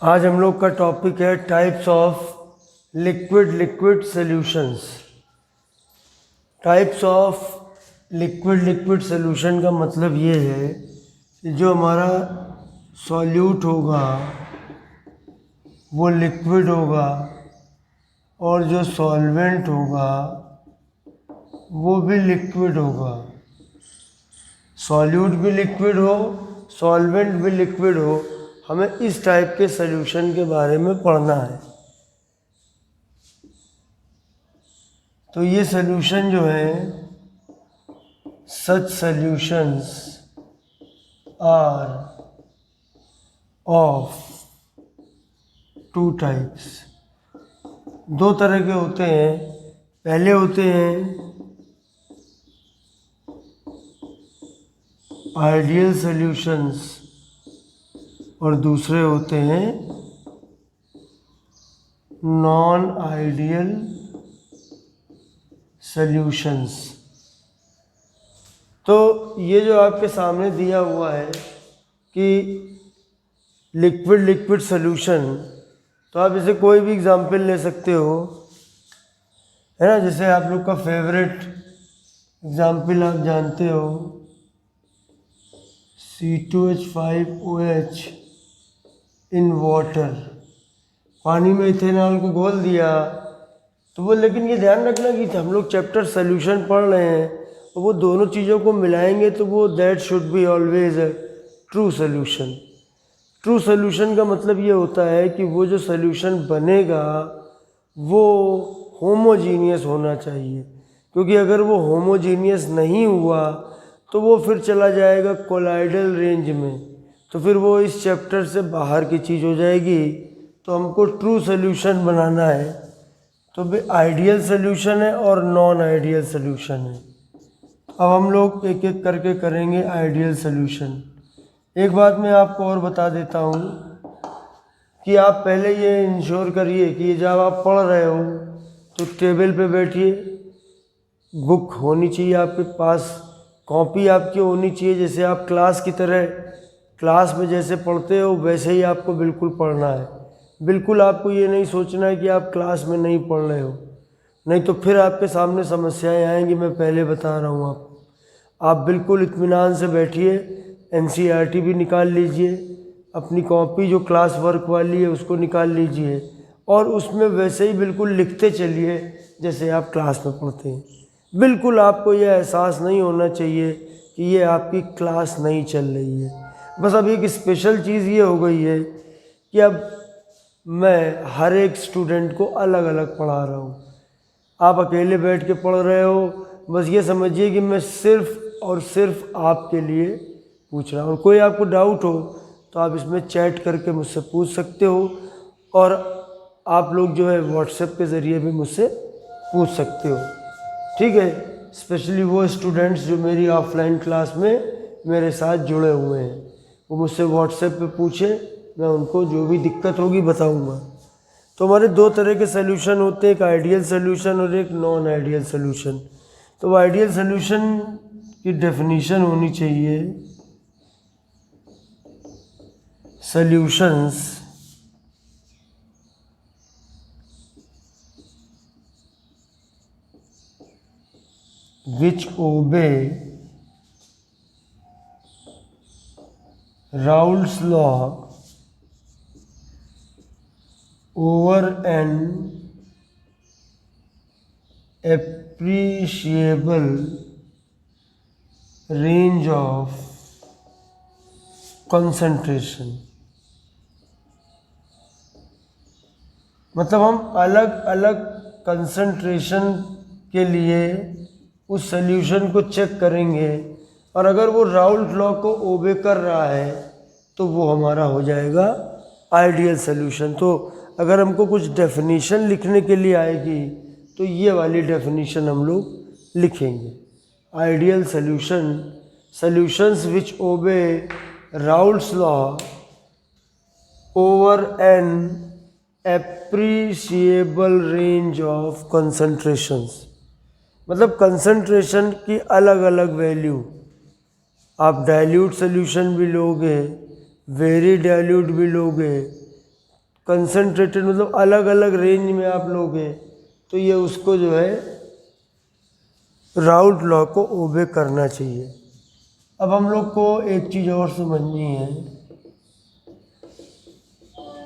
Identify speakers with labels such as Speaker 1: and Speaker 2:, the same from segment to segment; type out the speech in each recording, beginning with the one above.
Speaker 1: आज हम लोग का टॉपिक है types of liquid solutions. Types of liquid solution का मतलब ये है कि जो हमारा सॉल्यूट होगा वो लिक्विड होगा और जो सॉल्वेंट होगा वो भी लिक्विड होगा। सॉल्यूट भी लिक्विड हो, सॉल्वेंट भी लिक्विड हो, हमें इस टाइप के सॉल्यूशन के बारे में पढ़ना है। तो ये सॉल्यूशन जो है, such solutions are of two types. दो तरह के होते हैं। पहले होते हैं आइडियल सॉल्यूशंस और दूसरे होते हैं नॉन आइडियल सॉल्यूशंस। तो ये जो आपके सामने दिया हुआ है कि लिक्विड सॉल्यूशन, तो आप इसे कोई भी एग्जांपल ले सकते हो, है ना। जैसे आप लोग का फेवरेट एग्जांपल आप जानते हो C2H5OH इन वाटर। पानी में इथेनॉल को घोल दिया तो वो, लेकिन ये ध्यान रखना कि हम लोग चैप्टर सॉल्यूशन पढ़ रहे हैं और वो दोनों चीज़ों को मिलाएंगे तो वो that should be always a true solution. True solution का मतलब ये होता है कि वो जो सॉल्यूशन बनेगा वो होमोजीनियस होना चाहिए, क्योंकि अगर वो होमोजीनियस नहीं हुआ तो वो फिर चला जाएगा कोलाइडल रेंज में, तो फिर वो इस चैप्टर से बाहर की चीज़ हो जाएगी। तो हमको ट्रू सॉल्यूशन बनाना है, तो भी आइडियल सॉल्यूशन है और नॉन आइडियल सॉल्यूशन है। अब हम लोग एक एक करके करेंगे आइडियल सॉल्यूशन। एक बात मैं आपको और बता देता हूँ कि आप पहले ये इंश्योर करिए कि जब आप पढ़ रहे हो तो टेबल पे बैठिए, बुक होनी चाहिए आपके पास, कॉपी आपकी होनी चाहिए। जैसे आप क्लास की तरह, क्लास में जैसे पढ़ते हो वैसे ही आपको बिल्कुल पढ़ना है। बिल्कुल आपको ये नहीं सोचना है कि आप क्लास में नहीं पढ़ रहे हो, नहीं तो फिर आपके सामने समस्याएं आएंगी। मैं पहले बता रहा हूँ आपको। आप बिल्कुल इत्मीनान से बैठिए, NCERT भी निकाल लीजिए, अपनी कॉपी जो क्लास वर्क वाली है उसको निकाल लीजिए और उसमें वैसे ही बिल्कुल लिखते चलिए जैसे आप क्लास में पढ़ते हैं। बिल्कुल आपको यह एहसास नहीं होना चाहिए कि ये आपकी क्लास नहीं चल रही है। बस अब एक स्पेशल चीज़ ये हो गई है कि अब मैं हर एक स्टूडेंट को अलग अलग पढ़ा रहा हूँ। आप अकेले बैठ के पढ़ रहे हो, बस ये समझिए कि मैं सिर्फ और सिर्फ आपके लिए पूछ रहा हूँ। कोई आपको डाउट हो तो आप इसमें चैट करके मुझसे पूछ सकते हो, और आप लोग जो है व्हाट्सएप के ज़रिए भी मुझसे पूछ सकते हो, ठीक है। स्पेशली वो स्टूडेंट्स जो मेरी ऑफलाइन क्लास में मेरे साथ जुड़े हुए हैं, वो मुझसे व्हाट्सएप पे पूछे, मैं उनको जो भी दिक्कत होगी बताऊंगा। तो हमारे दो तरह के सॉल्यूशन होते हैं, एक आइडियल सॉल्यूशन और एक नॉन आइडियल सॉल्यूशन। तो आइडियल सॉल्यूशन की डेफिनेशन होनी चाहिए, solutions which obey Raoult's law over an appreciable range of concentration। मतलब हम अलग अलग कंसंट्रेशन के लिए उस सॉल्यूशन को चेक करेंगे, और अगर वो राउल्ट लॉ को ओबे कर रहा है तो वो हमारा हो जाएगा आइडियल सॉल्यूशन। तो अगर हमको कुछ डेफिनेशन लिखने के लिए आएगी तो ये वाली डेफिनेशन हम लोग लिखेंगे। Ideal solution, solutions which obey Raoult's law over an appreciable range of concentrations. मतलब कंसंट्रेशन की अलग अलग वैल्यू। आप डाइल्यूट सॉल्यूशन भी लोगे, वेरी डाइल्यूट भी लोगे, कंसनट्रेटेड मतलब अलग अलग रेंज में आप लोगे तो ये उसको जो है राउल्ट लॉ को ओबे करना चाहिए। अब हम लोग को एक चीज़ और समझनी है,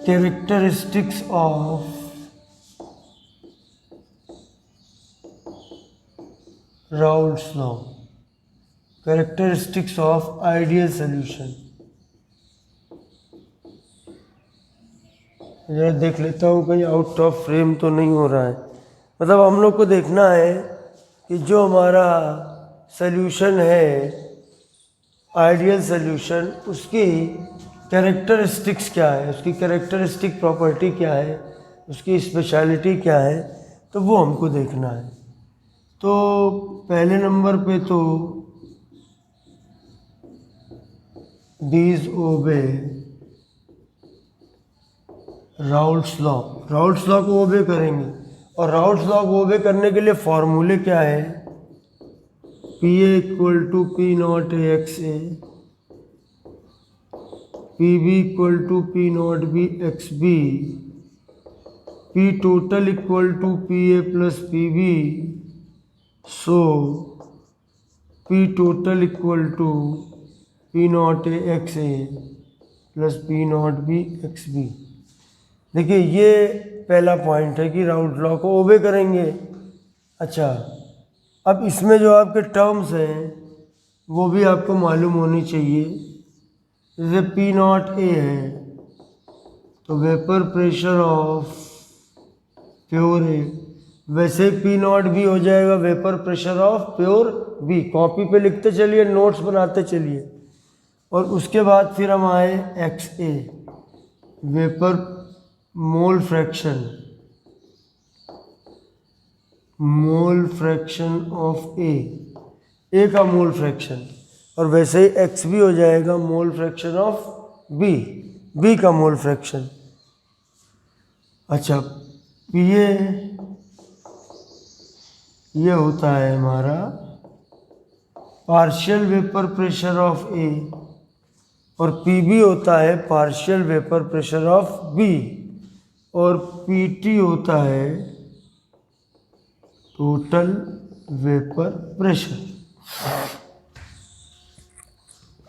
Speaker 1: characteristics of Raoult's law, characteristics of ideal solution. जरा देख लेता हूँ कहीं आउट ऑफ फ्रेम तो नहीं हो रहा है। मतलब हम लोग को देखना है कि जो हमारा सॉल्यूशन है आइडियल सॉल्यूशन, उसकी कैरेक्टरिस्टिक्स क्या है, उसकी कैरेक्टरिस्टिक प्रॉपर्टी क्या है, उसकी स्पेशलिटी क्या है, तो वो हमको देखना है। तो पहले नंबर पे तो दीज ओबे राउल्ट्स लॉ, राउल्ट्स लॉ को ओबे करेंगे। और राउल्ट्स लॉ को ओबे करने के लिए फॉर्मूले क्या है, P A equal to P not A x A, P B equal to P not B x B, P total equal to P A plus P B, so P total equal to P not A x A plus P not B x B. देखिए ये पहला point है कि Raoult law को ओबे करेंगे। अच्छा, अब इसमें जो आपके टर्म्स हैं वो भी आपको मालूम होनी चाहिए। जैसे पी नॉट ए है तो vapour pressure of pure A, वैसे पी नॉट बी हो जाएगा vapour pressure of pure B. Copy पे लिखते चलिए, नोट्स बनाते चलिए। और उसके बाद फिर हम आए X A, vapour mole fraction, mole fraction of A का मोल फ्रैक्शन। और वैसे ही एक्स भी हो जाएगा मोल फ्रैक्शन ऑफ बी का मोल फ्रैक्शन। अच्छा, ये होता है हमारा partial vapour pressure of A, और पी बी होता है partial vapour pressure of B, और पी टी होता है टोटल वेपर प्रेशर।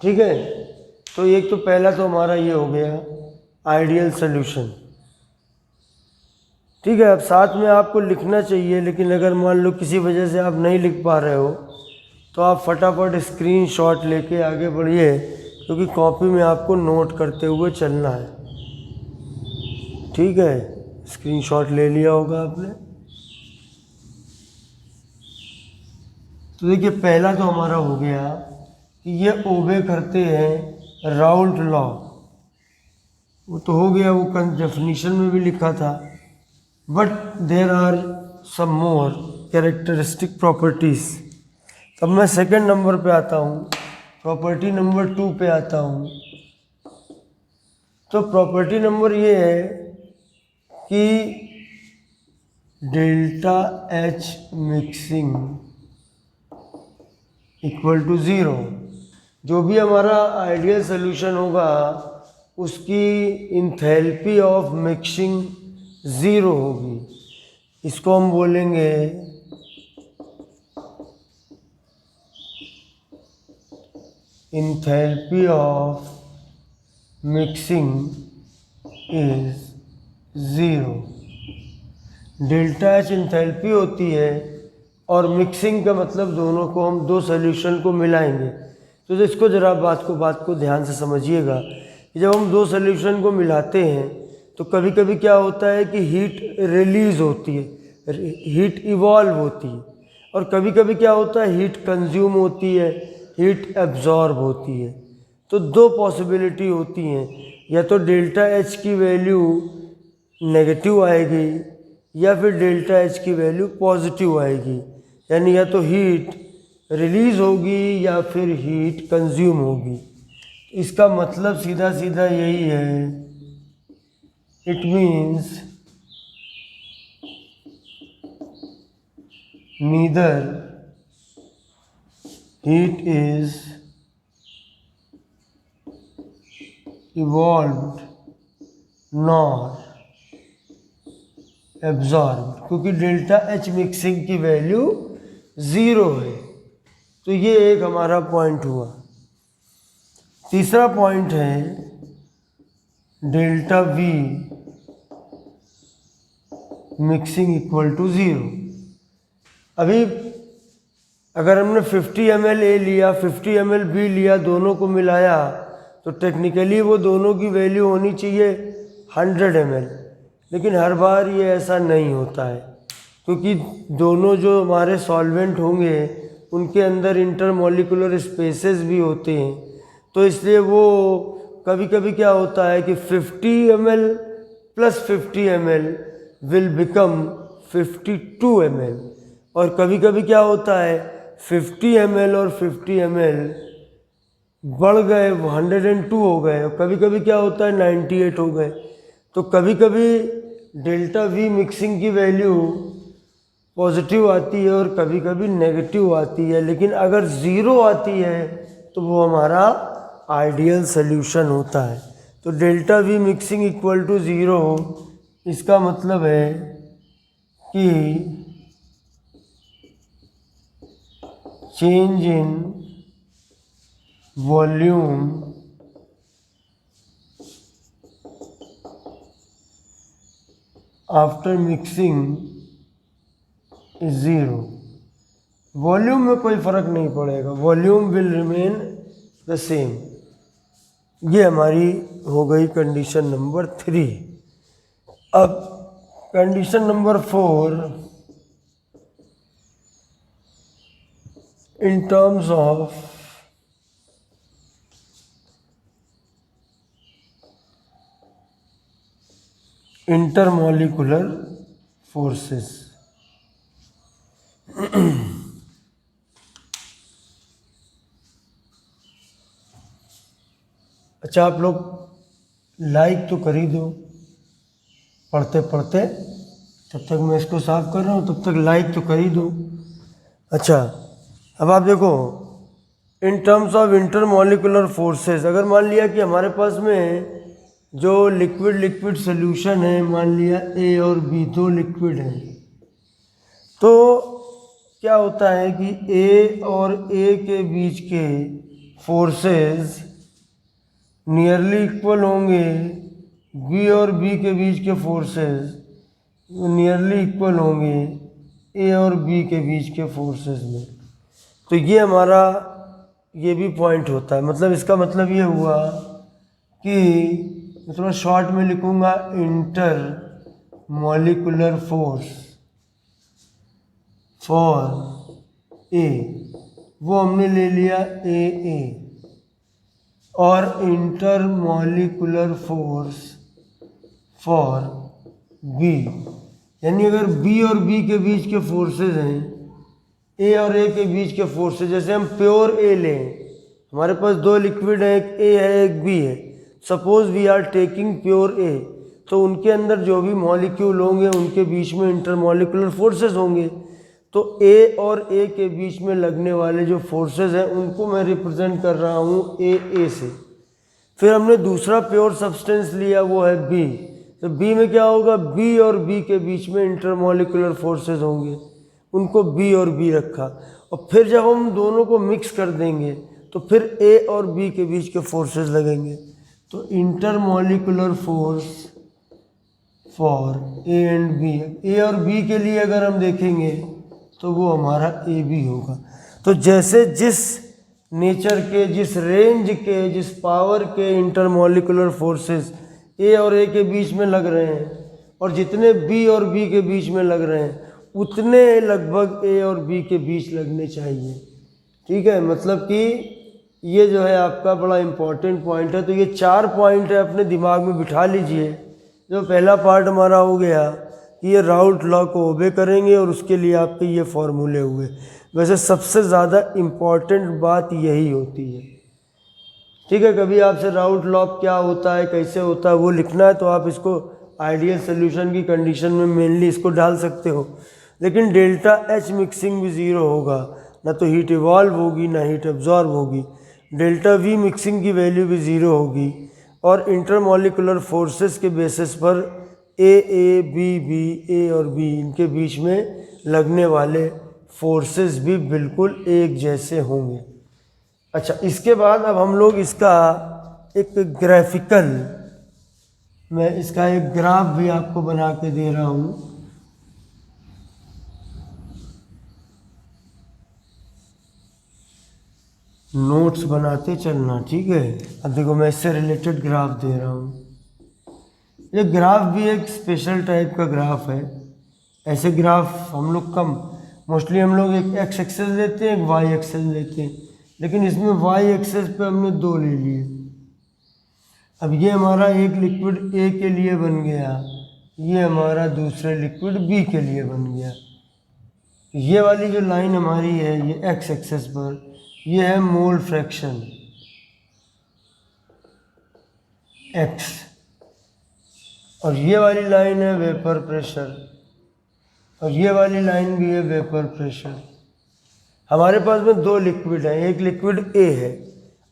Speaker 1: ठीक है, तो एक तो पहला तो हमारा ये हो गया आइडियल सॉल्यूशन। ठीक है, अब साथ में आपको लिखना चाहिए, लेकिन अगर मान लो किसी वजह से आप नहीं लिख पा रहे हो तो आप फटाफट स्क्रीनशॉट लेके आगे बढ़िए, क्योंकि कॉपी में आपको नोट करते हुए चलना है। ठीक है, स्क्रीनशॉट ले लिया होगा आपने। तो देखिए पहला तो हमारा हो गया कि ये ओबे करते हैं राउल्ट लॉ, वो तो हो गया, वो डेफिनेशन में भी लिखा था। But there are some more characteristic properties. तब मैं सेकंड नंबर पे आता हूँ, प्रॉपर्टी नंबर 2 पे आता हूँ। तो प्रॉपर्टी नंबर ये है कि delta H mixing equal to zero. जो भी हमारा आइडियल सॉल्यूशन होगा उसकी इंथैल्पी ऑफ मिक्सिंग ज़ीरो होगी। इसको हम बोलेंगे enthalpy of mixing is zero. Delta H enthalpy होती है और मिक्सिंग का मतलब दोनों को हम दो सॉल्यूशन को मिलाएंगे। तो इसको ज़रा बात को ध्यान से समझिएगा कि जब हम दो सॉल्यूशन को मिलाते हैं तो कभी कभी क्या होता है कि हीट रिलीज़ होती है, हीट इवॉल्व होती है, और कभी कभी क्या होता है हीट कंज्यूम होती है, हीट एब्जॉर्ब होती है। तो दो पॉसिबिलिटी होती हैं, या तो डेल्टा एच की वैल्यू नेगेटिव आएगी या फिर डेल्टा एच की वैल्यू पॉजिटिव आएगी। यानी या तो हीट रिलीज़ होगी या फिर हीट कंज्यूम होगी। इसका मतलब सीधा सीधा यही है, it means neither heat is evolved nor absorb, क्योंकि डेल्टा एच मिक्सिंग की वैल्यू 0 है। तो ये एक हमारा पॉइंट हुआ। तीसरा पॉइंट है delta V mixing equal to 0। अभी अगर हमने 50 ml ए लिया, 50 ml बी लिया, दोनों को मिलाया, तो टेक्निकली वो दोनों की वैल्यू होनी चाहिए 100 ml, लेकिन हर बार ये ऐसा नहीं होता है, क्योंकि दोनों जो हमारे सॉल्वेंट होंगे उनके अंदर इंटरमॉलिक्यूलर स्पेसेस भी होते हैं। तो इसलिए वो कभी कभी क्या होता है कि 50 ml plus 50 ml will become 52 ml, और कभी कभी क्या होता है 50 ml और 50 ml बढ़ गए 102 हो गए, और कभी कभी क्या होता है 98 हो गए। तो कभी कभी डेल्टा वी मिक्सिंग की वैल्यू पॉजिटिव आती है और कभी कभी नेगेटिव आती है, लेकिन अगर 0 आती है तो वो हमारा आइडियल सॉल्यूशन होता है। तो delta V mixing equal to 0, इसका मतलब है कि change in volume after mixing is 0। Volume में कोई फर्क नहीं पड़ेगा, volume will remain the same. ये हमारी हो गई कंडीशन नंबर 3। अब condition number 4, in terms of intermolecular forces. अच्छा, आप लोग लाइक तो कर ही दो पढ़ते पढ़ते, तब तक मैं इसको साफ कर रहा हूँ, तब तक लाइक तो कर ही दो। अच्छा, अब आप देखो इन टर्म्स ऑफ इंटरमॉलिक्यूलर फोर्सेस, अगर मान लिया कि हमारे पास में जो लिक्विड लिक्विड सोल्यूशन है, मान लिया ए और बी दो लिक्विड हैं, तो क्या होता है कि ए और ए के बीच के फोर्सेस नियरली इक्वल होंगे, बी और बी के बीच के फोर्सेस नियरली इक्वल होंगे ए और बी के बीच के फोर्सेस में। तो ये हमारा ये भी पॉइंट होता है। मतलब इसका मतलब ये हुआ कि मैं थोड़ा शॉर्ट में लिखूंगा, intermolecular force for A, वो हमने ले लिया ए, और intermolecular force for B, यानी अगर बी और बी के बीच के फोर्सेस हैं, ए और ए के बीच के फोर्सेस, जैसे हम प्योर ए लें, हमारे पास दो लिक्विड है, एक ए है एक बी है, suppose we are taking pure A, तो उनके अंदर जो भी मॉलिक्यूल होंगे उनके बीच में इंटरमॉलिक्यूलर फोर्सेस होंगे। तो ए और ए के बीच में लगने वाले जो फोर्सेस हैं उनको मैं रिप्रेजेंट कर रहा हूँ ए से। फिर हमने दूसरा प्योर सब्सटेंस लिया, वो है बी, तो बी में क्या होगा, बी और बी के बीच में इंटरमॉलिक्यूलर फोर्सेस होंगे, उनको बी और बी रखा, और फिर जब हम दोनों को मिक्स कर देंगे तो फिर ए और बी के बीच के फोर्सेस लगेंगे। तो intermolecular force for A and B, A और बी के लिए अगर हम देखेंगे तो वो हमारा ए बी होगा। तो जैसे जिस नेचर के, जिस रेंज के, जिस पावर के इंटरमॉलिक्यूलर फोर्सेस ए और ए के बीच में लग रहे हैं, और जितने बी और बी के बीच में लग रहे हैं, उतने लगभग ए और बी के बीच लगने चाहिए। ठीक है, मतलब कि ये जो है आपका बड़ा इम्पोर्टेंट पॉइंट है। तो ये 4 पॉइंट है, अपने दिमाग में बिठा लीजिए। जो पहला पार्ट हमारा हो गया कि ये राउट लॉ को ओबे करेंगे, और उसके लिए आपके ये फॉर्मूले हुए। वैसे सबसे ज़्यादा इम्पॉर्टेंट बात यही होती है। ठीक है, कभी आपसे राउट लॉ क्या होता है, कैसे होता है, वो लिखना है तो आप इसको आइडियल सोल्यूशन की कंडीशन में मेनली इसको डाल सकते हो। लेकिन डेल्टा एच मिक्सिंग भी 0 होगा, ना तो हीट इवॉल्व होगी ना हीट एब्जॉर्ब होगी। डेल्टा वी मिक्सिंग की वैल्यू भी 0 होगी, और इंटरमॉलिक्यूलर फोर्सेस के बेसिस पर ए बी बी, ए और बी, इनके बीच में लगने वाले फोर्सेस भी बिल्कुल एक जैसे होंगे। अच्छा, इसके बाद अब हम लोग इसका एक ग्राफिकल, मैं इसका एक ग्राफ भी आपको बना के दे रहा हूँ। नोट्स बनाते चलना, ठीक है। अब देखो मैं इससे रिलेटेड ग्राफ दे रहा हूँ। ये ग्राफ भी एक स्पेशल टाइप का ग्राफ है। ऐसे ग्राफ हम लोग कम, मोस्टली हम लोग एक एक्स एक्सेस लेते हैं, एक वाई एक्सेस लेते हैं, लेकिन इसमें वाई एक्सेस पे हमने दो ले लिए। अब ये हमारा एक लिक्विड ए के लिए बन गया, ये हमारा दूसरे लिक्विड बी के लिए बन गया। ये वाली जो लाइन हमारी है ये एक्स एक्सेस पर, ये है मोल फ्रैक्शन एक्स, और ये वाली लाइन है वेपर प्रेशर, और ये वाली लाइन भी है वेपर प्रेशर। हमारे पास में दो लिक्विड हैं, एक लिक्विड ए है।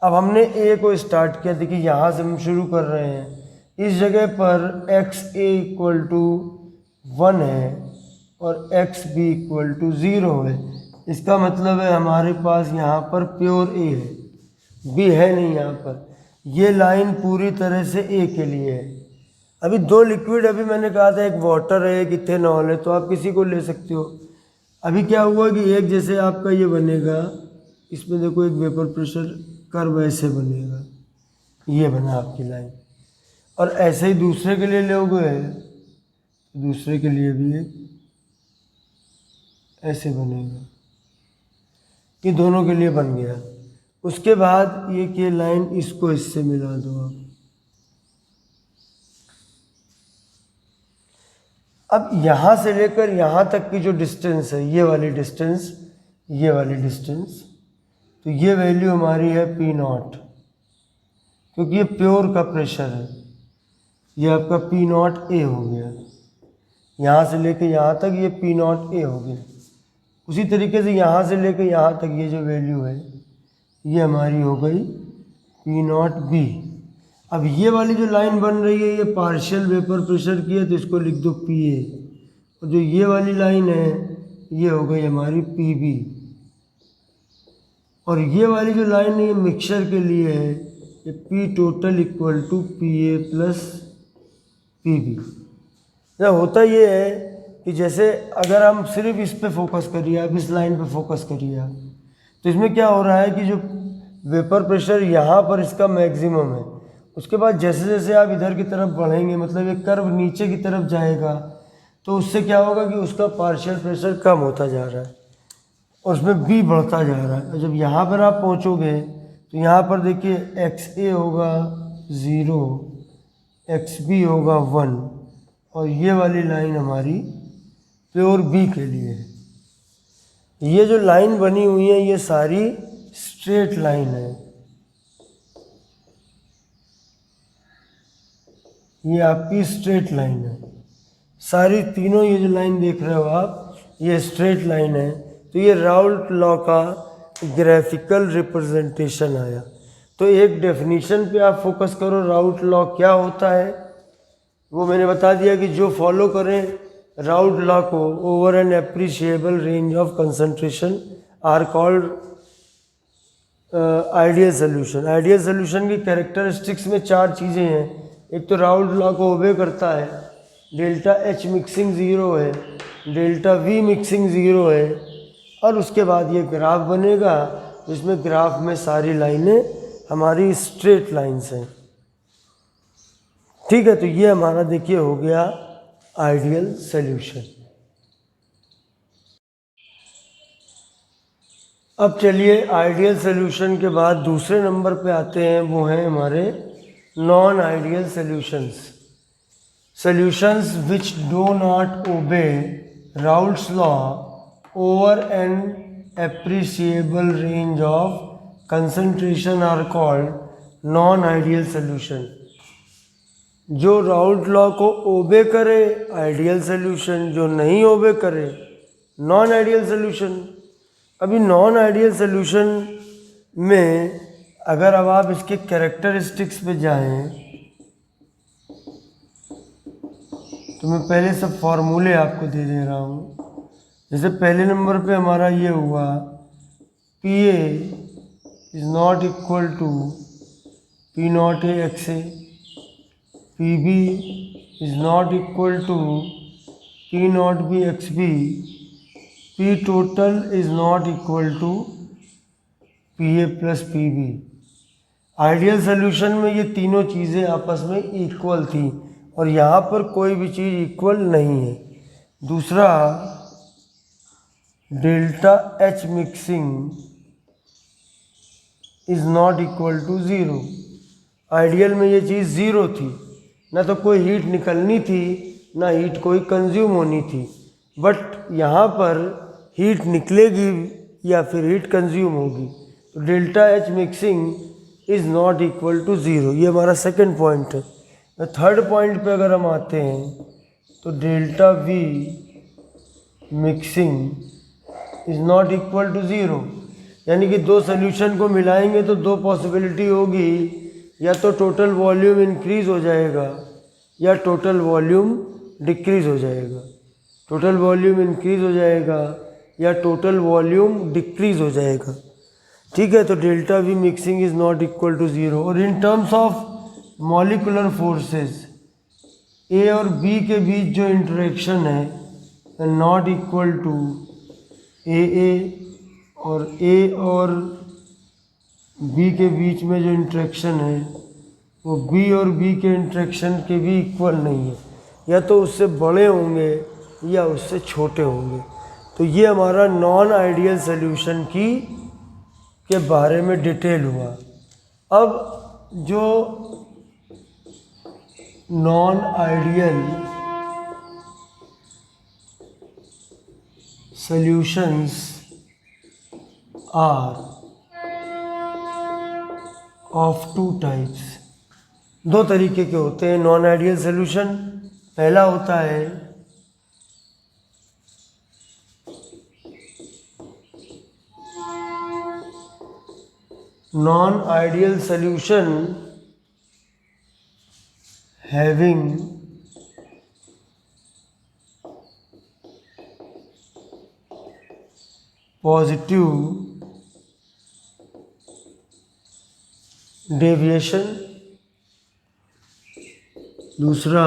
Speaker 1: अब हमने ए को स्टार्ट किया, देखिए यहाँ से हम शुरू कर रहे हैं। इस जगह पर एक्स ए इक्वल टू 1 है और एक्स बी इक्वल टू 0 है। इसका मतलब है हमारे पास यहाँ पर प्योर ए है, बी है नहीं यहाँ पर। ये लाइन पूरी तरह से ए के लिए है। अभी दो लिक्विड, अभी मैंने कहा था एक वाटर है एक इथेनॉल है, तो आप किसी को ले सकते हो। अभी क्या हुआ कि एक जैसे आपका ये बनेगा, इसमें देखो एक वेपर प्रेशर कर्व ऐसे बनेगा, ये बना आपकी लाइन। और ऐसे ही दूसरे के लिए लोगे, दूसरे के लिए भी एक ऐसे बनेगा, ये दोनों के लिए बन गया। उसके बाद ये लाइन इसको इससे मिला दो आप। अब यहाँ से लेकर यहाँ तक की जो डिस्टेंस है, ये वाली डिस्टेंस, ये वाली डिस्टेंस, तो ये वैल्यू हमारी है P0, क्योंकि ये प्योर का प्रेशर है। ये आपका P0 A हो गया, यहाँ से लेकर यहाँ तक ये P0 A हो गया। उसी तरीके से यहाँ से लेकर यहाँ तक ये जो वैल्यू है ये हमारी हो गई P0 B। अब ये वाली जो लाइन बन रही है ये पार्शियल वेपर प्रेशर की है, तो इसको लिख दो PA। और जो ये वाली लाइन है ये हो गई हमारी PB। और ये वाली जो लाइन है ये मिक्सचर के लिए है, ये P total equal to PA plus PB। होता ये है कि जैसे अगर हम सिर्फ इस पे फोकस करिए, आप इस लाइन पे फोकस करिए आप, तो इसमें क्या हो रहा है कि जो वेपर प्रेशर यहाँ पर इसका मैक्सिमम है, उसके बाद जैसे जैसे आप इधर की तरफ बढ़ेंगे, मतलब एक कर्व नीचे की तरफ जाएगा, तो उससे क्या होगा कि उसका पार्शियल प्रेशर कम होता जा रहा है और उसमें बी बढ़ता जा रहा है। और जब यहाँ पर आप पहुँचोगे तो यहाँ पर देखिए एक्स ए होगा 0, एक्स बी होगा 1, और ये वाली लाइन हमारी प्योर बी के लिए है। ये जो लाइन बनी हुई है ये सारी स्ट्रेट लाइन है, ये आपकी स्ट्रेट लाइन है सारी तीनों। ये जो लाइन देख रहे हो आप ये स्ट्रेट लाइन है। तो ये राउल्ट लॉ का ग्राफिकल रिप्रेजेंटेशन आया। तो एक डेफिनेशन पे आप फोकस करो, राउल्ट लॉ क्या होता है वो मैंने बता दिया कि जो फॉलो करें राउल्ट लॉ को, over an appreciable range of concentration are called ideal solution. Ideal solution की कैरेक्टरिस्टिक्स में 4 चीज़ें हैं। एक तो राउल्ट लॉ को ओबे करता है, डेल्टा H मिक्सिंग 0 है, डेल्टा V मिक्सिंग 0 है, और उसके बाद ये ग्राफ बनेगा जिसमें ग्राफ में सारी लाइनें हमारी स्ट्रेट लाइंस हैं। ठीक है, तो ये हमारा देखिए हो गया आइडियल सॉल्यूशन। अब चलिए आइडियल सॉल्यूशन के बाद दूसरे नंबर पे आते हैं, वो हैं हमारे non ideal solutions. Solutions which do not obey Raoult's law over an appreciable range of concentration are called non ideal solution. जो राउल्ट लॉ को ओबे करे आइडियल सॉल्यूशन, जो नहीं ओबे करे नॉन आइडियल सॉल्यूशन। अभी नॉन आइडियल सॉल्यूशन में अगर अब आप इसके कैरेक्टरिस्टिक्स पे जाएं तो मैं पहले सब फार्मूले आपको दे दे रहा हूँ। जैसे पहले नंबर पे हमारा ये हुआ P A is not equal to P not A x A, P B is not equal to P not B x B, P total is not equal to P A plus P B. Ideal solution में ये तीनों चीज़ें आपस में equal थी और यहाँ पर कोई भी चीज़ इक्वल नहीं है। दूसरा, delta H mixing is not equal to zero. Ideal में ये चीज़ ज़ीरो थी, ना तो कोई हीट निकलनी थी ना हीट कोई कंज्यूम होनी थी, बट यहाँ पर हीट निकलेगी या फिर हीट कंज्यूम होगी। तो delta H mixing is not equal to zero, ये हमारा सेकंड पॉइंट है। थर्ड पॉइंट पे अगर हम आते हैं तो delta V mixing is not equal to zero, यानी कि दो सोल्यूशन को मिलाएंगे तो दो पॉसिबिलिटी होगी, या तो टोटल वॉल्यूम इंक्रीज़ हो जाएगा या टोटल वॉल्यूम डिक्रीज़ हो जाएगा। टोटल वॉल्यूम इंक्रीज़ हो जाएगा या टोटल वॉल्यूम डिक्रीज़ हो जाएगा। ठीक है, तो delta V mixing is not equal to zero. और in terms of molecular forces A और बी के बीच जो इंटरेक्शन है नॉट इक्वल टू ए और बी के बीच में जो इंटरेक्शन है वो बी और बी के इंटरेक्शन के भी इक्वल नहीं है, या तो उससे बड़े होंगे या उससे छोटे होंगे। तो ये हमारा नॉन आइडियल सोल्यूशन के बारे में डिटेल हुआ। अब जो non ideal solutions are of two types, दो तरीके के होते हैं नॉन आइडियल सॉल्यूशन। पहला होता है non-ideal solution having positive deviation। दूसरा,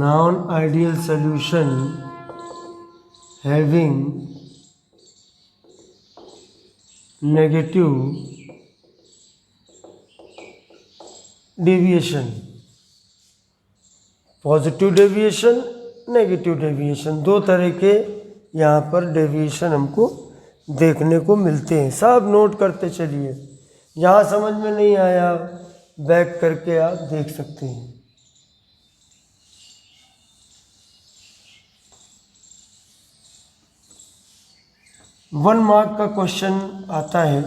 Speaker 1: non-ideal solution having negative deviation. Positive deviation, negative deviation, दो तरह के यहाँ पर डेविएशन हमको देखने को मिलते हैं। सब नोट करते चलिए, जहाँ समझ में नहीं आया बैक करके आप देख सकते हैं। 1 मार्क का क्वेश्चन आता है।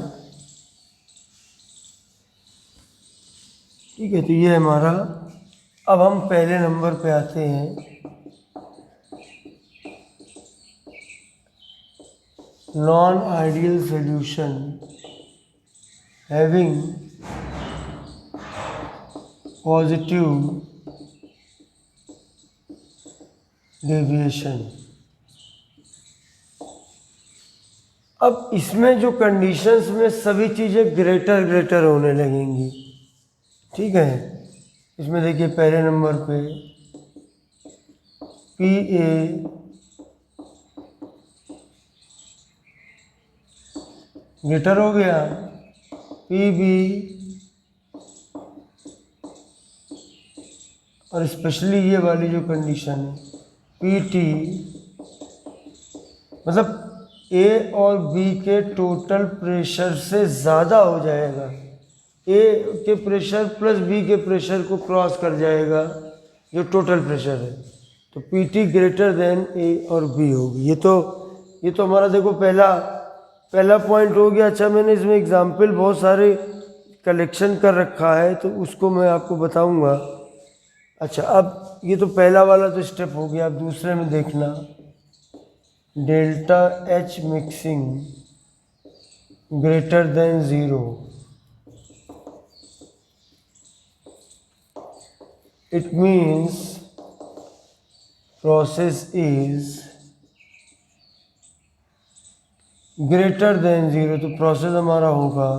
Speaker 1: ठीक है, तो ये हमारा, अब हम पहले नंबर पे आते हैं। Non ideal solution having positive deviation. अब इसमें जो कंडीशंस में सभी चीज़ें ग्रेटर होने लगेंगी। ठीक है, इसमें देखिए पहले नंबर पे पी ए ग्रेटर हो गया, पी बी और स्पेशली ये वाली जो कंडीशन है पी टी, मतलब ए और बी के टोटल प्रेशर से ज़्यादा हो जाएगा। ए के प्रेशर प्लस बी के प्रेशर को क्रॉस कर जाएगा जो टोटल प्रेशर है, तो पी टी ग्रेटर देन ए और बी होगी। ये तो हमारा देखो पहला पॉइंट हो गया। अच्छा, मैंने इसमें एग्जाम्पल बहुत सारे कलेक्शन कर रखा है तो उसको मैं आपको बताऊंगा। अच्छा, अब ये तो पहला वाला तो स्टेप हो गया। अब दूसरे में देखना, delta H mixing greater than zero. It means process is greater than 0, तो प्रोसेस हमारा होगा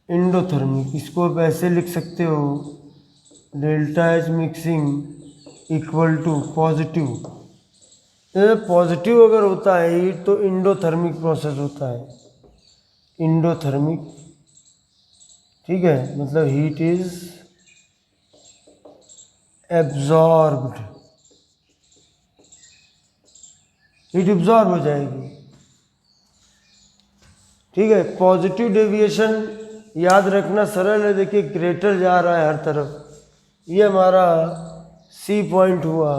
Speaker 1: एंडोथर्मिक। इसको आप ऐसे लिख सकते हो, delta H mixing equal to positive. Positive अगर होता है हीट तो एंडोथर्मिक प्रोसेस होता है, एंडोथर्मिक। ठीक है, मतलब heat is absorbed, heat absorb हो जाएगी। ठीक है, पॉजिटिव डेविएशन याद रखना सरल है। देखिए ग्रेटर जा रहा है हर तरफ, ये हमारा सी पॉइंट हुआ,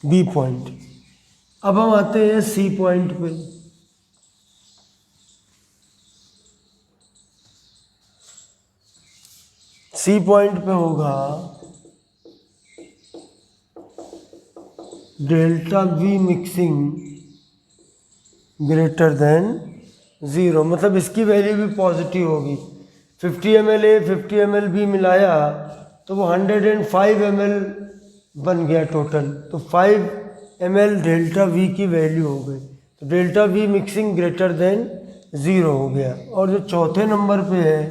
Speaker 1: बी पॉइंट। अब हम आते हैं सी पॉइंट पे। सी पॉइंट पे होगा delta V mixing greater than 0, मतलब इसकी वैल्यू भी पॉजिटिव होगी। 50 ml ए 50 ml बी मिलाया तो वो 105 ml बन गया टोटल, तो 5 ml डेल्टा वी की वैल्यू हो गई, तो delta V mixing greater than 0 हो गया। और जो चौथे नंबर पे है,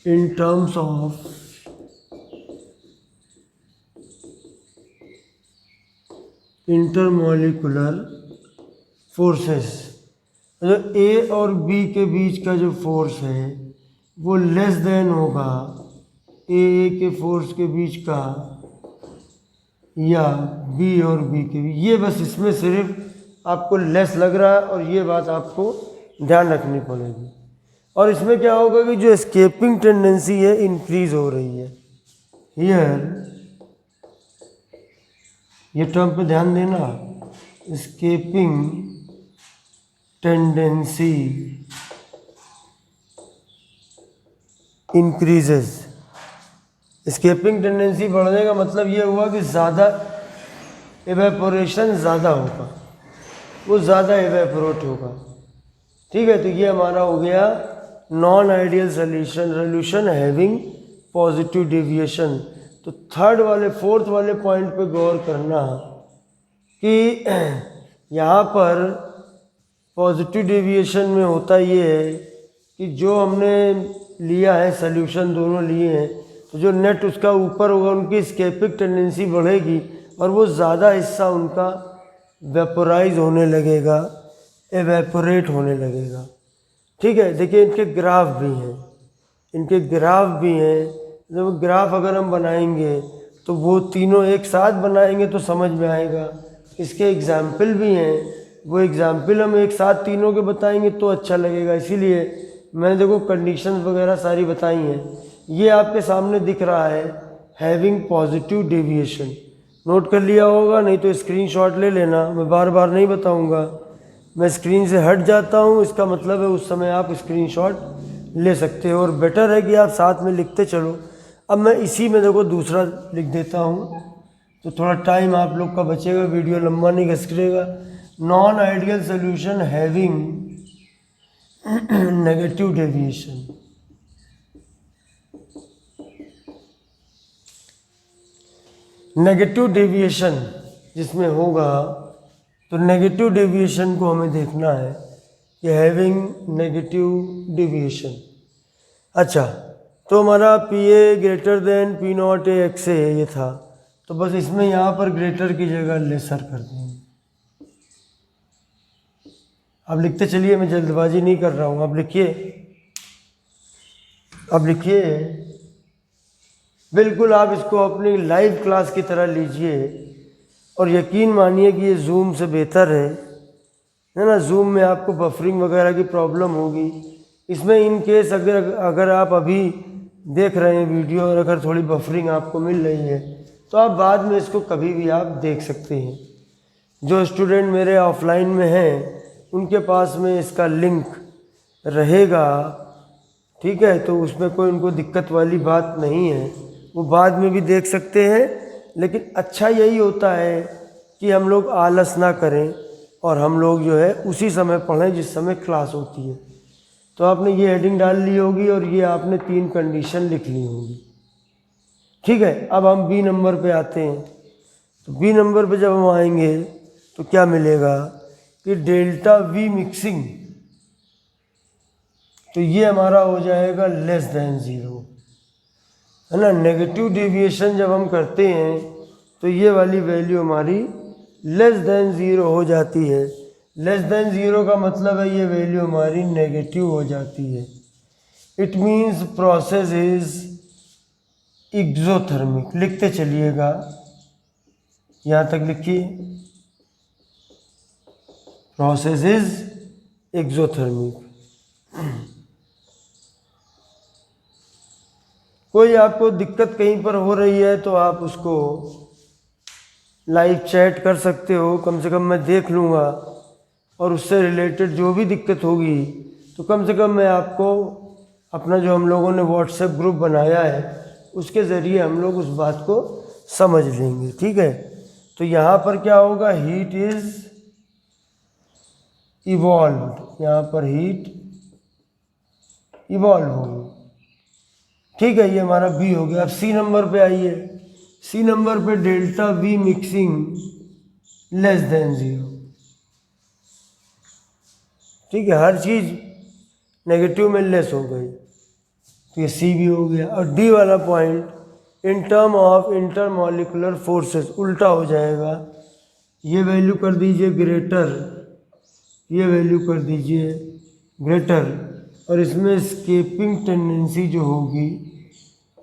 Speaker 1: इन टर्म्स ऑफ इंटरमॉलिक्यूलर फोर्सेस, जो ए और बी के बीच का जो फोर्स है वो लेस देन होगा ए के फोर्स के बीच का या बी और बी के बीच। ये बस इसमें सिर्फ आपको लेस लग रहा है और ये बात आपको ध्यान रखनी पड़ेगी। और इसमें क्या होगा कि जो एस्केपिंग टेंडेंसी है इंक्रीज हो रही है। हियर ये टर्म पे ध्यान देना, escaping tendency increases. Escaping tendency बढ़ने का मतलब ये हुआ कि ज़्यादा एवेपोरेशन ज़्यादा होगा, वो ज़्यादा एवेपोरेट होगा। ठीक है, तो ये हमारा हो गया non ideal solution having positive deviation. तो थर्ड वाले फोर्थ वाले पॉइंट पे गौर करना कि यहाँ पर पॉजिटिव डेविएशन में होता ये है कि जो हमने लिया है सोल्यूशन, दोनों लिए हैं, तो जो नेट उसका ऊपर होगा उनकी एस्केपिंग टेंडेंसी बढ़ेगी और वो ज़्यादा हिस्सा उनका वेपोराइज होने लगेगा, एवेपोरेट होने लगेगा। ठीक है, देखिए इनके ग्राफ भी हैं, इनके ग्राफ भी हैं। जब ग्राफ अगर हम बनाएंगे तो वो तीनों एक साथ बनाएंगे तो समझ में आएगा। इसके एग्जाम्पल भी हैं, वो एग्जाम्पल हम एक साथ तीनों के बताएंगे तो अच्छा लगेगा। इसीलिए मैंने देखो कंडीशंस वगैरह सारी बताई हैं। ये आपके सामने दिख रहा है हैविंग पॉजिटिव डेविएशन, नोट कर लिया होगा, नहीं तो स्क्रीनशॉट ले लेना, मैं बार बार नहीं बताऊंगा। मैं स्क्रीन से हट जाता हूँ, इसका मतलब है उस समय आप स्क्रीनशॉट ले सकते हो और बेटर है कि आप साथ में लिखते चलो। अब मैं इसी में देखो दूसरा लिख देता हूँ तो थोड़ा टाइम आप लोग का बचेगा, वीडियो लंबा नहीं घसकेगा। Non ideal solution having negative deviation. Negative deviation जिसमें होगा, तो नेगेटिव डेविएशन को हमें देखना है कि हैविंग नेगेटिव डेविएशन। अच्छा, तो हमारा P A greater than P not A x A ये था, तो बस इसमें यहाँ पर ग्रेटर की जगह लेसर कर देंगे। अब लिखते चलिए, मैं जल्दबाजी नहीं कर रहा हूँ। अब लिखिए, अब लिखिए, बिल्कुल आप इसको अपनी लाइव क्लास की तरह लीजिए और यकीन मानिए कि ये जूम से बेहतर है ना। जूम में आपको बफरिंग वगैरह की प्रॉब्लम होगी, इसमें इन केस अगर आप अभी देख रहे हैं वीडियो और अगर थोड़ी बफरिंग आपको मिल रही है तो आप बाद में इसको कभी भी आप देख सकते हैं। जो स्टूडेंट मेरे ऑफलाइन में हैं उनके पास में इसका लिंक रहेगा, ठीक है, तो उसमें कोई उनको दिक्कत वाली बात नहीं है, वो बाद में भी देख सकते हैं। लेकिन अच्छा यही होता है कि हम लोग आलस ना करें और हम लोग जो है उसी समय पढ़ें जिस समय क्लास होती है। तो आपने ये हेडिंग डाल ली होगी और ये आपने 3 कंडीशन लिख ली होंगी। ठीक है, अब हम बी नंबर पे आते हैं। तो बी नंबर पे जब हम आएंगे तो क्या मिलेगा कि डेल्टा वी मिक्सिंग, तो ये हमारा हो जाएगा लेस देन 0, है ना। नेगेटिव डेविएशन जब हम करते हैं तो ये वाली वैल्यू हमारी लेस देन 0 हो जाती है। लेस देन 0 का मतलब है ये वैल्यू हमारी नेगेटिव हो जाती है। It means process is exothermic. लिखते चलिएगा, यहाँ तक लिखिए, प्रोसेस इज एक्सोथर्मिक। कोई आपको दिक्कत कहीं पर हो रही है तो आप उसको लाइव चैट कर सकते हो, कम से कम मैं देख लूँगा, और उससे रिलेटेड जो भी दिक्कत होगी तो कम से कम मैं आपको अपना जो हम लोगों ने व्हाट्सएप ग्रुप बनाया है उसके ज़रिए हम लोग उस बात को समझ लेंगे। ठीक है, तो यहाँ पर क्या होगा, हीट इज इवॉल्व, यहाँ पर हीट इवॉल्व होगी। ठीक है, ये हमारा बी हो गया। अब सी नंबर पे आइए। सी नंबर पे delta V mixing less than 0। ठीक है, हर चीज़ नेगेटिव में लेस हो गई, तो ये सी भी हो गया। और डी वाला point, in term of intermolecular forces, उल्टा हो जाएगा। ये वैल्यू कर दीजिए ग्रेटर, ये वैल्यू कर दीजिए ग्रेटर, और इसमें एस्केपिंग टेंडेंसी जो होगी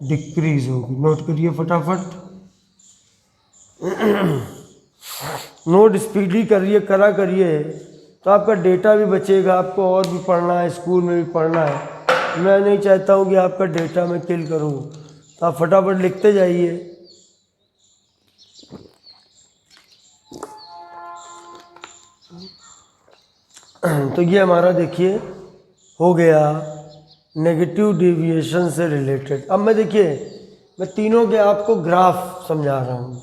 Speaker 1: डिक्रीज होगी। नोट करिए फटाफट, नोट स्पीडी करिए, करिए, तो आपका डेटा भी बचेगा। आपको और भी पढ़ना है, स्कूल में भी पढ़ना है। मैं नहीं चाहता हूँ कि आपका डेटा मैं किल करूँ, तो आप फटाफट लिखते जाइए। तो ये हमारा देखिए हो गया नेगेटिव डेविएशन से रिलेटेड। अब मैं देखिए, मैं तीनों के आपको ग्राफ समझा रहा हूँ।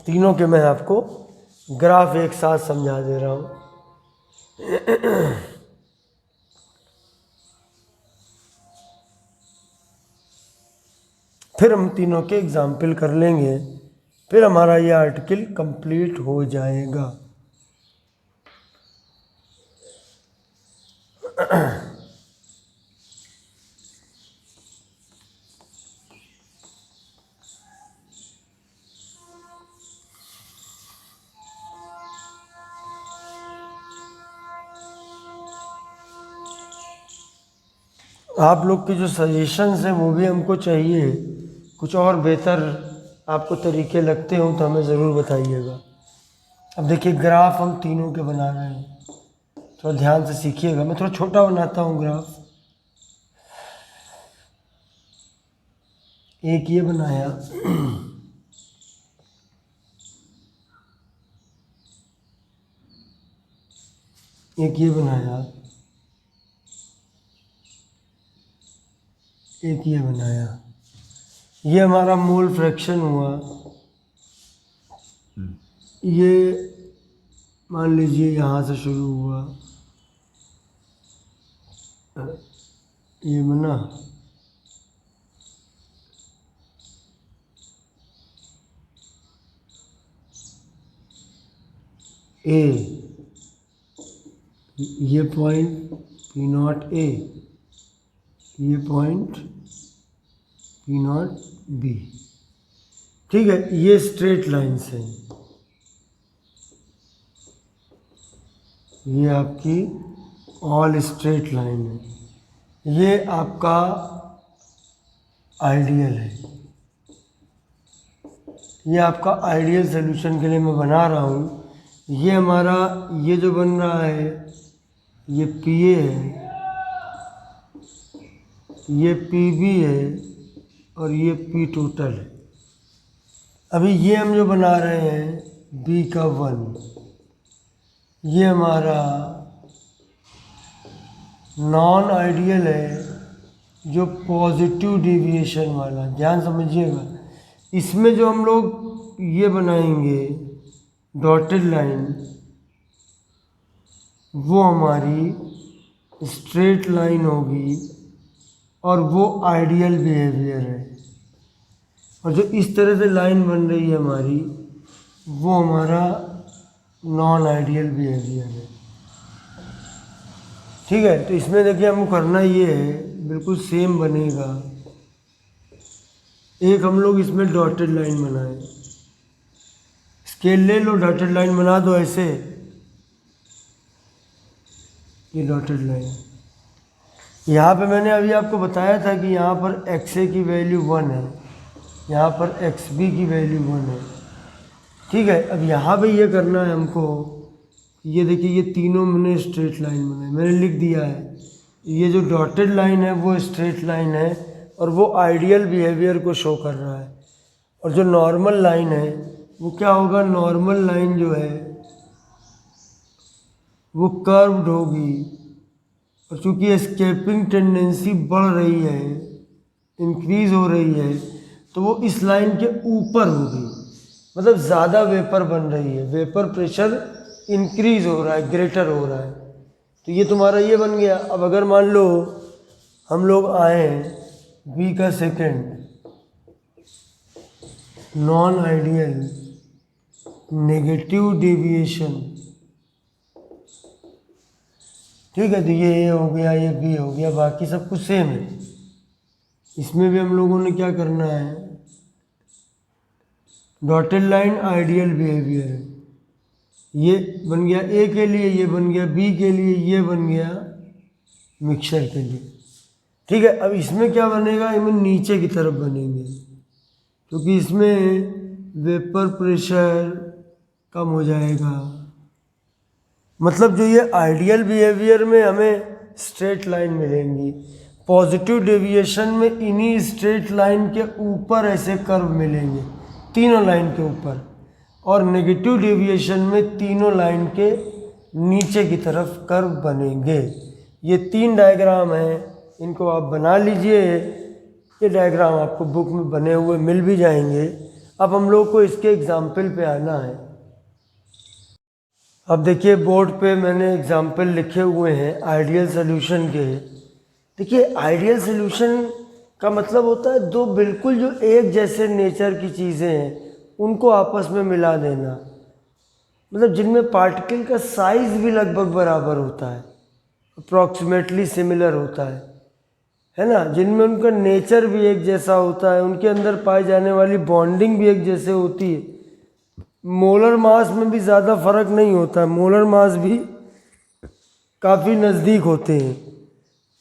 Speaker 1: तीनों के मैं आपको ग्राफ एक साथ समझा दे रहा हूँ। फिर हम तीनों के एग्जाम्पल कर लेंगे, फिर हमारा ये आर्टिकल कंप्लीट हो जाएगा। आप लोग के जो सजेशंस हैं वो भी हमको चाहिए। कुछ और बेहतर आपको तरीके लगते हो तो हमें ज़रूर बताइएगा। अब देखिए, ग्राफ हम तीनों के बना रहे हैं, थोड़ा ध्यान से सीखिएगा। मैं थोड़ा छोटा बनाता हूँ ग्राफ। एक ये बनाया, एक ये बनाया, एक ये बनाया। ये हमारा मोल फ्रैक्शन हुआ। ये मान लीजिए यहाँ से शुरू हुआ, ये बना, ए, ये पॉइंट पी नॉट ए, ये पॉइंट पी नॉट बी। ठीक है, ये स्ट्रेट लाइन्स हैं, ये आपकी ऑल स्ट्रेट लाइन है। ये आपका आइडियल है, ये आपका आइडियल सॉल्यूशन के लिए मैं बना रहा हूँ। ये हमारा, ये जो बन रहा है ये पी ए है, ये पी बी है, और ये पी टोटल है। अभी ये हम जो बना रहे हैं बी का 1, ये हमारा नॉन आइडियल है जो पॉजिटिव डेविएशन वाला। ध्यान समझिएगा, इसमें जो हम लोग ये बनाएंगे डॉटेड लाइन, वो हमारी स्ट्रेट लाइन होगी और वो आइडियल बिहेवियर है। और जो इस तरह से लाइन बन रही है हमारी, वो हमारा नॉन आइडियल बिहेवियर है। ठीक है, तो इसमें देखिए हमको करना ये है, बिल्कुल सेम बनेगा। एक हम लोग इसमें डॉटेड लाइन बनाए, स्केल ले लो, डॉटेड लाइन बना दो ऐसे, ये डॉटेड लाइन। यहाँ पे मैंने अभी आपको बताया था कि यहाँ पर एक्स ए की वैल्यू 1 है, यहाँ पर एक्स बी की वैल्यू 1 है। ठीक है, अब यहाँ पे ये करना है हमको, ये देखिए ये तीनों मैंने स्ट्रेट लाइन बनाई, मैंने लिख दिया है। ये जो डॉटेड लाइन है वो स्ट्रेट लाइन है और वो आइडियल बिहेवियर को शो कर रहा है। और जो नॉर्मल लाइन है वो क्या होगा, नॉर्मल लाइन जो है वो कर्व्ड होगी। और चूँकि एस्केपिंग टेंडेंसी बढ़ रही है, इंक्रीज हो रही है, तो वो इस लाइन के ऊपर होगी, मतलब ज़्यादा वेपर बन रही है, वेपर प्रेशर इंक्रीज हो रहा है, ग्रेटर हो रहा है। तो ये तुम्हारा ये बन गया। अब अगर मान लो हम लोग आए बी का second, non ideal negative deviation, ठीक है, तो ये ए हो गया, ये बी हो गया, बाकी सब कुछ सेम है। इसमें भी हम लोगों ने क्या करना है, डॉटेड लाइन आइडियल बिहेवियर है, ये बन गया ए के लिए, ये बन गया बी के लिए, ये बन गया मिक्सचर के लिए। ठीक है, अब इसमें क्या बनेगा, इनमें नीचे की तरफ बनेंगे, क्योंकि इसमें वेपर प्रेशर कम हो जाएगा। मतलब जो ये आइडियल बिहेवियर में हमें स्ट्रेट लाइन मिलेंगी, पॉजिटिव डेविएशन में इन्हीं स्ट्रेट लाइन के ऊपर ऐसे कर्व मिलेंगे, तीनों लाइन के ऊपर, और नेगेटिव डेविएशन में तीनों लाइन के नीचे की तरफ कर्व बनेंगे। ये 3 डायग्राम हैं, इनको आप बना लीजिए। ये डायग्राम आपको बुक में बने हुए मिल भी जाएंगे। अब हम लोग को इसके एग्जाम्पल पे आना है। अब देखिए बोर्ड पे मैंने एग्जाम्पल लिखे हुए हैं आइडियल सॉल्यूशन के। देखिए आइडियल सॉल्यूशन का मतलब होता है दो बिल्कुल जो एक जैसे नेचर की चीज़ें हैं उनको आपस में मिला देना, मतलब जिनमें पार्टिकल का साइज भी लगभग बराबर होता है, अप्रॉक्सीमेटली सिमिलर होता है ना, जिनमें उनका नेचर भी एक जैसा होता है, उनके अंदर पाई जाने वाली बॉन्डिंग भी एक जैसे होती है, मोलर मास में भी ज़्यादा फर्क नहीं होता है, मोलर मास भी काफ़ी नज़दीक होते हैं।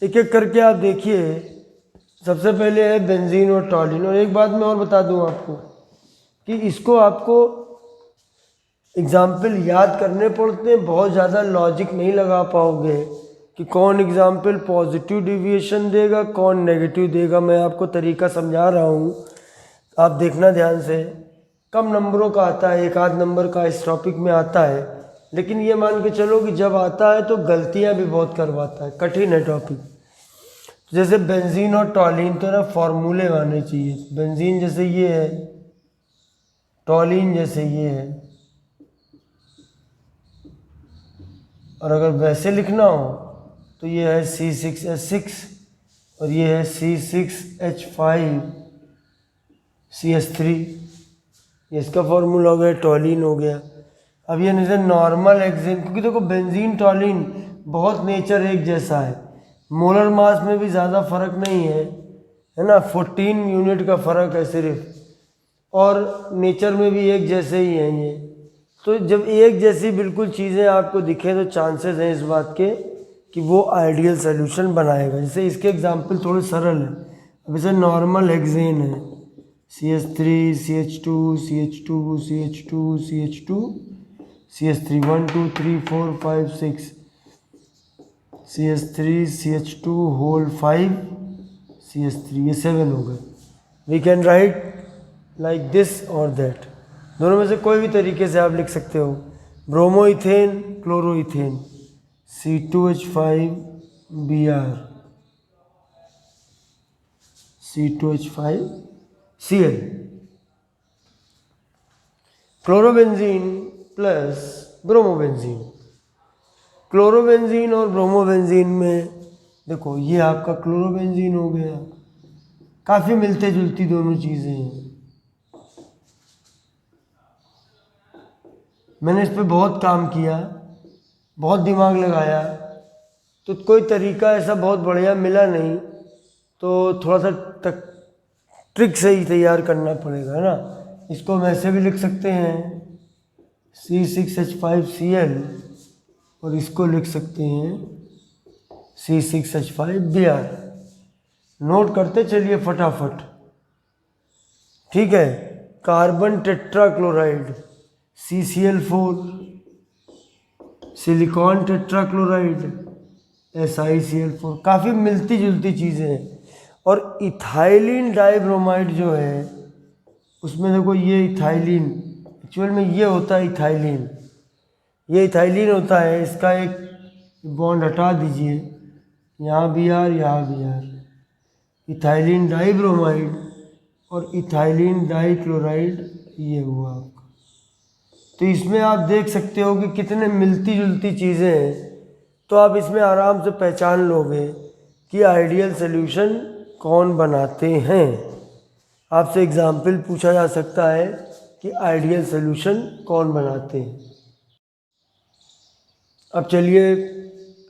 Speaker 1: एक एक करके आप देखिए। सबसे पहले है बेंजीन और टॉलिन। और एक बात मैं और बता दूं आपको कि इसको आपको एग्जाम्पल याद करने पड़ते हैं, बहुत ज़्यादा लॉजिक नहीं लगा पाओगे कि कौन एग्जाम्पल पॉजिटिव डिविएशन देगा कौन नेगेटिव देगा। मैं आपको तरीका समझा रहा हूँ, आप देखना ध्यान से। कम नंबरों का आता है, 1 आध नंबर का इस टॉपिक में आता है, लेकिन ये मान के चलो कि जब आता है तो गलतियाँ भी बहुत करवाता है, कठिन है टॉपिक। जैसे बेंजीन और टॉलिन तो ना फॉर्मूले आने चाहिए। बेंजीन जैसे ये है, टॉलिन जैसे ये है, और अगर वैसे लिखना हो तो ये है C6H6 और ये है C6H5CH3, ये इसका फॉर्मूला हो गया, टॉलिन हो गया। अब ये जैसे नॉर्मल हेक्सेन, क्योंकि देखो बेंजीन टॉलिन बहुत नेचर एक जैसा है, मोलर मास में भी ज़्यादा फर्क नहीं है ना, 14 यूनिट का फ़र्क है सिर्फ, और नेचर में भी एक जैसे ही हैं ये। तो जब एक जैसी बिल्कुल चीज़ें आपको दिखें तो चांसेस हैं इस बात के कि वो आइडियल सॉल्यूशन बनाएगा। जैसे इसके एग्जांपल थोड़े सरल हैं। अब जैसे नॉर्मल हेक्सेन है, CH3 CH2 CH2 CH2 CH2 CH3 1 2 3 4 5 6 CH3 CH2 whole 5 CH3, ये 7 हो गए। We can write like this और दैट, दोनों में से कोई भी तरीके से आप लिख सकते हो। Bromoethane chloroethane C2H5Br C2H5Cl, chlorobenzene plus bromobenzene. Chlorobenzene और ब्रोमोबेंजीन में देखो ये आपका क्लोरोबेंजीन हो गया, काफ़ी मिलते जुलती दोनों चीज़ें हैं। मैंने इस पे बहुत काम किया, बहुत दिमाग लगाया, तो कोई तरीका ऐसा बहुत बढ़िया मिला नहीं, तो थोड़ा सा ट्रिक से ही तैयार करना पड़ेगा, है ना। इसको हम ऐसे भी लिख सकते हैं C6H5Cl और इसको लिख सकते हैं C6H5Br। नोट करते चलिए फटाफट, ठीक है। Carbon tetrachloride CCl4, silicon tetrachloride SiCl4, काफ़ी मिलती जुलती चीज़ें हैं। और इथाइलिन डाइब्रोमाइड जो है उसमें देखो ये इथाइलिन, एक्चुअल में ये होता है इथाइलिन, ये इथाइलिन होता है। इसका एक बॉन्ड हटा दीजिए, यहाँ भी आर यहाँ भी आर, इथाइलिन डाइब्रोमाइड और इथाइलिन डाइक्लोराइड ये हुआ आपका। तो इसमें आप देख सकते हो कि कितने मिलती जुलती चीज़ें हैं, तो आप इसमें आराम से पहचान लोगे कि आइडियल सॉल्यूशन कौन बनाते हैं। आपसे एग्जाम्पल पूछा जा सकता है कि आइडियल सॉल्यूशन कौन बनाते हैं। अब चलिए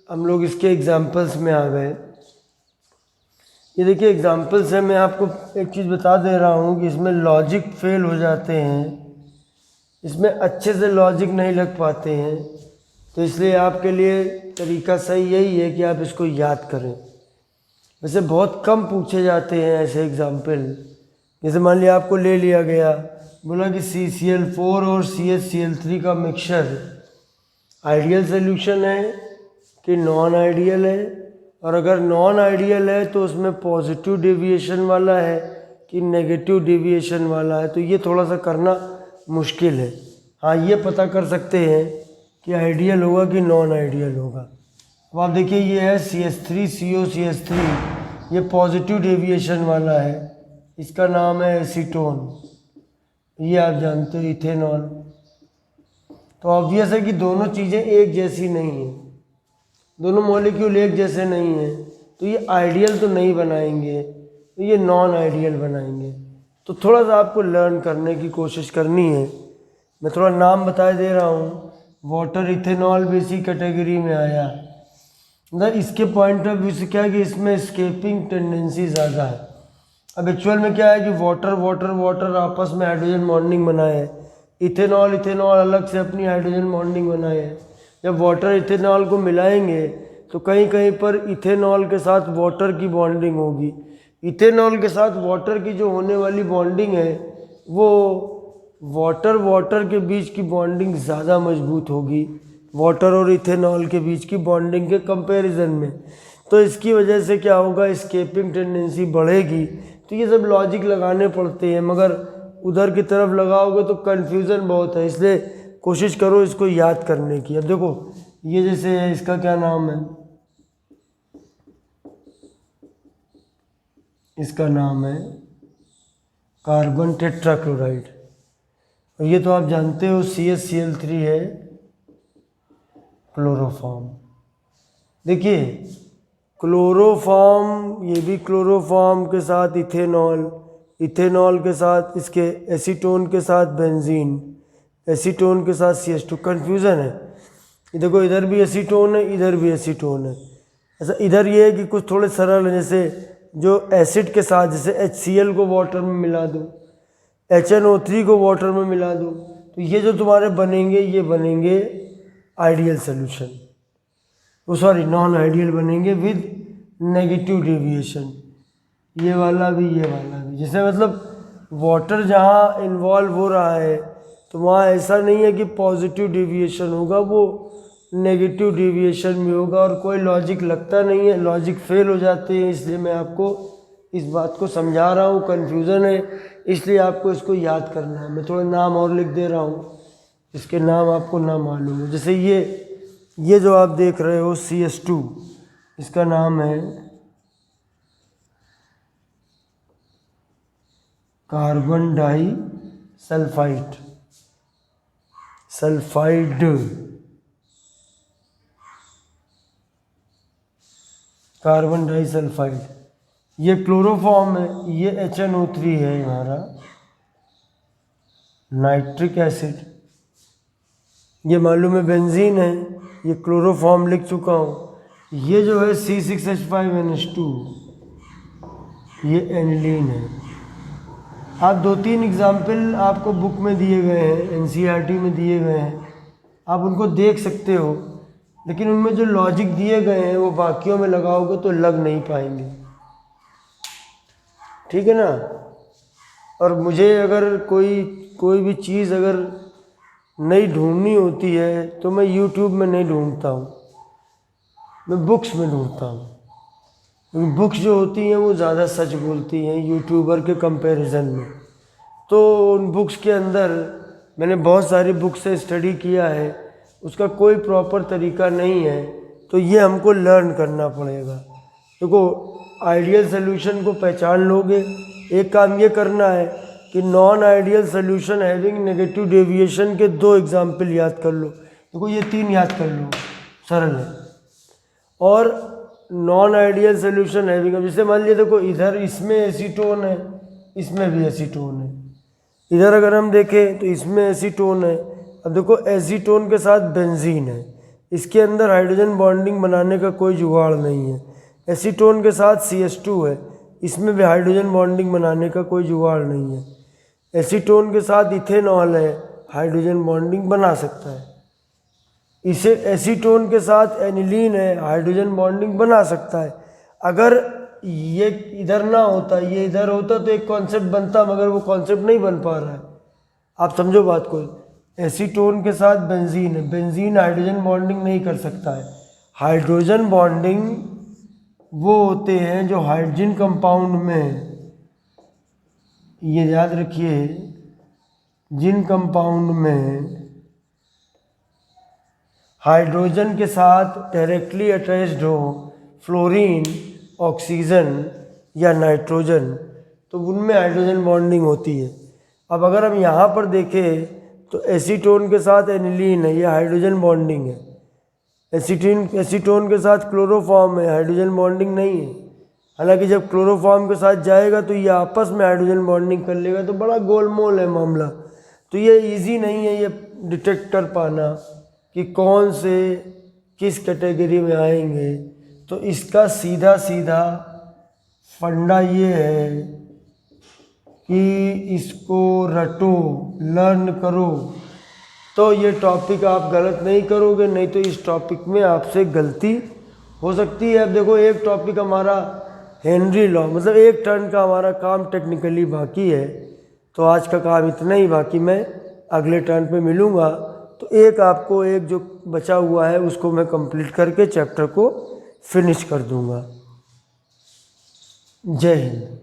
Speaker 1: हम लोग इसके एग्जाम्पल्स में आ गए। ये देखिए एग्जाम्पल्स है, मैं आपको एक चीज़ बता दे रहा हूँ कि इसमें लॉजिक फेल हो जाते हैं, इसमें अच्छे से लॉजिक नहीं लग पाते हैं, तो इसलिए आपके लिए तरीका सही यही है कि आप इसको याद करें। वैसे बहुत कम पूछे जाते हैं ऐसे एग्जाम्पल। जैसे मान लिया आपको ले लिया गया, बोला कि CCl4 और CHCl3 का मिक्सचर आइडियल सॉल्यूशन है कि नॉन आइडियल है, और अगर नॉन आइडियल है तो उसमें पॉजिटिव डेविएशन वाला है कि नेगेटिव डेविएशन वाला है, तो ये थोड़ा सा करना मुश्किल है। हाँ, ये पता कर सकते हैं कि आइडियल होगा कि नॉन आइडियल होगा। अब आप देखिए ये है CH3COCH3, ये पॉजिटिव डेविएशन वाला है, इसका नाम है एसीटोन, ये आप जानते हो इथेनॉल। तो ऑब्वियस है कि दोनों चीज़ें एक जैसी नहीं हैं, दोनों मॉलिक्यूल एक जैसे नहीं हैं, तो ये आइडियल तो नहीं बनाएंगे, तो ये नॉन आइडियल बनाएंगे। तो थोड़ा सा आपको लर्न करने की कोशिश करनी है। मैं थोड़ा नाम बता दे रहा हूँ। वाटर इथेनॉल भी इसी कैटेगरी में आया, मतलब इसके पॉइंट ऑफ व्यू से क्या है कि इसमें स्केपिंग टेंडेंसी ज़्यादा है। अब एक्चुअल में क्या है कि वाटर वाटर वाटर आपस में हाइड्रोजन बॉन्डिंग बनाए है, इथेनॉल इथेनॉल अलग से अपनी हाइड्रोजन बॉन्डिंग बनाए है। जब वाटर इथेनॉल को मिलाएंगे तो कहीं कहीं पर इथेनॉल के साथ वाटर की बॉन्डिंग होगी, इथेनॉल के साथ वाटर की जो होने वाली बॉन्डिंग है वो वाटर वाटर के बीच की बॉन्डिंग ज़्यादा मजबूत होगी, वाटर और इथेनॉल के बीच की बॉन्डिंग के कंपैरिजन में। तो इसकी वजह से क्या होगा, एस्केपिंग टेंडेंसी बढ़ेगी। तो ये सब लॉजिक लगाने पड़ते हैं, मगर उधर की तरफ लगाओगे तो कन्फ्यूज़न बहुत है, इसलिए कोशिश करो इसको याद करने की। अब देखो ये जैसे है, इसका क्या नाम है, इसका नाम है कार्बन टेट्राक्लोराइड, और ये तो आप जानते हो CHCl3 है क्लोरोफॉर्म। देखिए क्लोरोफॉर्म, ये भी क्लोरोफॉर्म के साथ इथेनॉल, इथेनॉल के साथ इसके एसीटोन के साथ बेंजीन, एसीटोन के साथ CH2, कन्फ्यूज़न है। ये देखो इधर भी एसीटोन है, इधर भी एसीटोन है। ऐसा इधर ये है कि कुछ थोड़े सरल हैं, जैसे जो एसिड के साथ जैसे HCl को वाटर में मिला दो, HNO3 को वाटर में मिला दो, तो ये जो तुम्हारे बनेंगे ये बनेंगे आइडियल सॉल्यूशन, वो सॉरी नॉन आइडियल बनेंगे विद नेगेटिव डेविएशन। ये वाला भी ये वाला भी, जैसे मतलब वाटर जहाँ इन्वॉल्व हो रहा है तो वहाँ ऐसा नहीं है कि पॉजिटिव डेविएशन होगा, वो नेगेटिव डेविएशन भी होगा, और कोई लॉजिक लगता नहीं है, लॉजिक फेल हो जाते हैं। इसलिए मैं आपको इस बात को समझा रहा हूँ, कन्फ्यूज़न है इसलिए आपको इसको याद करना है। मैं थोड़ा नाम और लिख दे रहा हूँ, इसके नाम आपको ना मालूम हो। जैसे ये जो आप देख रहे हो CH2, इसका नाम है carbon disulphide, sulphide. Carbon disulphide, ये क्लोरोफॉर्म है, ये HNO3 है हमारा नाइट्रिक एसिड, ये मालूम है बेंजीन है, ये क्लोरोफॉर्म लिख चुका हूँ। ये जो है C6H5NH2 ये एनिलीन है। आप 2-3 एग्जाम्पल आपको बुक में दिए गए हैं, NCERT में दिए गए हैं, आप उनको देख सकते हो, लेकिन उनमें जो लॉजिक दिए गए हैं वो बाकियों में लगाओगे तो लग नहीं पाएंगे, ठीक है ना। और मुझे अगर कोई भी चीज़ अगर नई ढूंढनी होती है तो मैं YouTube में नहीं ढूंढता हूँ, मैं बुक्स में ढूंढता हूँ, क्योंकि बुक्स जो होती हैं वो ज़्यादा सच बोलती हैं यूट्यूबर के कंपैरिजन में। तो उन बुक्स के अंदर मैंने बहुत सारी बुक्स से स्टडी किया है, उसका कोई प्रॉपर तरीका नहीं है, तो ये हमको लर्न करना पड़ेगा। देखो आइडियल सोल्यूशन को पहचान लोगे, एक काम ये करना है कि non ideal solution having negative deviation के 2 एग्जाम्पल याद कर लो। देखो ये 3 याद कर लो, सरल है। और नॉन आइडियल सोल्यूशन हैविंग, अब जैसे मान लिया देखो इधर इसमें एसीटोन है, इसमें भी एसीटोन है, इधर अगर हम देखें तो इसमें एसीटोन है। अब देखो एसीटोन के साथ बेंजीन है, इसके अंदर हाइड्रोजन बॉन्डिंग बनाने का कोई जुगाड़ नहीं है। एसीटोन के साथ CH2 है, इसमें भी हाइड्रोजन बॉन्डिंग बनाने का कोई जुगाड़ नहीं है। एसीटोन के साथ इथेनॉल है, हाइड्रोजन बॉन्डिंग बना सकता है। इसे एसीटोन के साथ एनिलीन है, हाइड्रोजन बॉन्डिंग बना सकता है। अगर ये इधर ना होता, ये इधर होता तो एक कॉन्सेप्ट बनता, मगर वो कॉन्सेप्ट नहीं बन पा रहा है। आप समझो बात को, एसीटोन के साथ बेंजीन है, बेंजीन हाइड्रोजन बॉन्डिंग नहीं कर सकता है। हाइड्रोजन बॉन्डिंग वो होते हैं जो हाइड्रोजन कंपाउंड में, ये याद रखिए, जिन कंपाउंड में हाइड्रोजन के साथ डायरेक्टली अटैच्ड हो फ्लोरीन, ऑक्सीजन या नाइट्रोजन, तो उनमें हाइड्रोजन बॉन्डिंग होती है। अब अगर हम यहाँ पर देखें तो एसीटोन के साथ एनिलीन है, ये हाइड्रोजन बॉन्डिंग है। एसीटोन के साथ क्लोरोफॉर्म है, हाइड्रोजन बॉन्डिंग नहीं है। हालांकि जब क्लोरोफॉर्म के साथ जाएगा तो ये आपस में हाइड्रोजन बॉन्डिंग कर लेगा, तो बड़ा गोलमोल है मामला। तो ये इजी नहीं है ये डिटेक्ट कर पाना कि कौन से किस कैटेगरी में आएंगे। तो इसका सीधा सीधा फंडा ये है कि इसको रटो, लर्न करो, तो ये टॉपिक आप गलत नहीं करोगे, नहीं तो इस टॉपिक में आपसे गलती हो सकती है। अब देखो एक टॉपिक हमारा हेनरी लॉ, मतलब एक टर्न का हमारा काम टेक्निकली बाकी है, तो आज का काम इतना ही, बाकी मैं अगले टर्न पे मिलूँगा। तो एक आपको एक जो बचा हुआ है उसको मैं कंप्लीट करके चैप्टर को फिनिश कर दूँगा। जय हिंद।